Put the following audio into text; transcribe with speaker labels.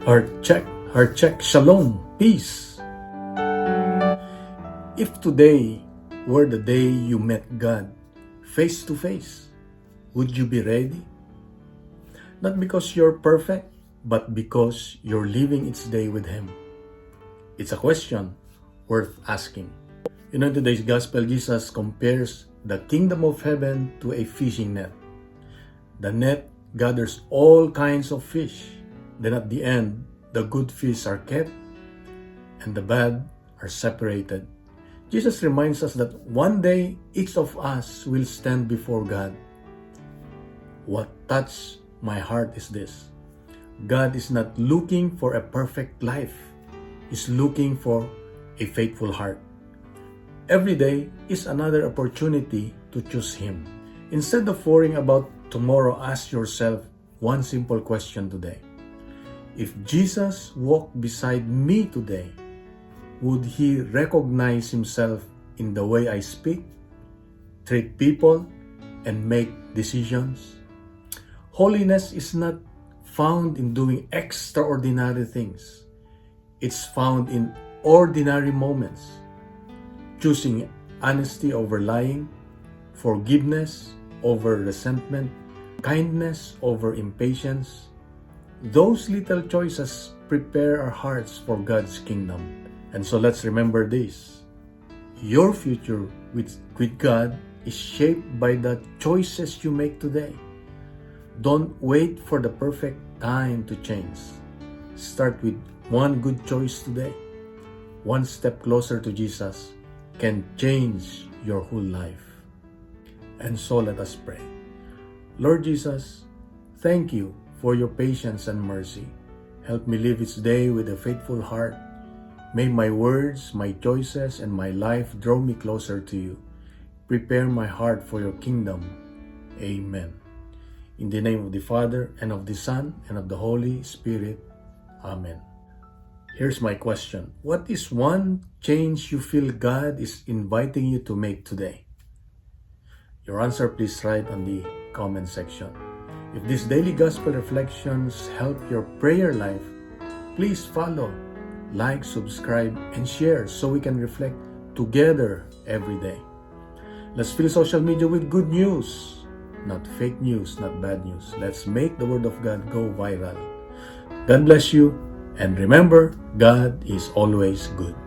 Speaker 1: Heart check, shalom, peace. If today were the day you met God face to face, would you be ready? Not because you're perfect, but because you're living each day with Him. It's a question worth asking. In today's gospel, Jesus compares the kingdom of heaven to a fishing net. The net gathers all kinds of fish. Then at the end, the good fish are kept and the bad are separated. Jesus reminds us that one day each of us will stand before God. What touched my heart is this: God is not looking for a perfect life. He's looking for a faithful heart. Every day is another opportunity to choose Him. Instead of worrying about tomorrow, ask yourself one simple question today. If Jesus walked beside me today, would He recognize Himself in the way I speak, treat people, and make decisions? Holiness is not found in doing extraordinary things. It's found in ordinary moments. Choosing honesty over lying, forgiveness over resentment, kindness over impatience. Those little choices prepare our hearts for God's kingdom. And so let's remember this: your future with God is shaped by the choices you make today. Don't wait for the perfect time to change. Start with one good choice today. One step closer to Jesus can change your whole life. And so let us pray. Lord Jesus, thank you for your patience and mercy. Help me live each day with a faithful heart. May my words, my choices, and my life draw me closer to you. Prepare my heart for your kingdom. Amen. In the name of the Father, and of the Son, and of the Holy Spirit. Amen. Here's my question. What is one change you feel God is inviting you to make today? Your answer, please write on the comment section. If these daily gospel reflections help your prayer life, please follow, like, subscribe, and share so we can reflect together every day. Let's fill social media with good news, not fake news, not bad news. Let's make the Word of God go viral. God bless you, and remember, God is always good.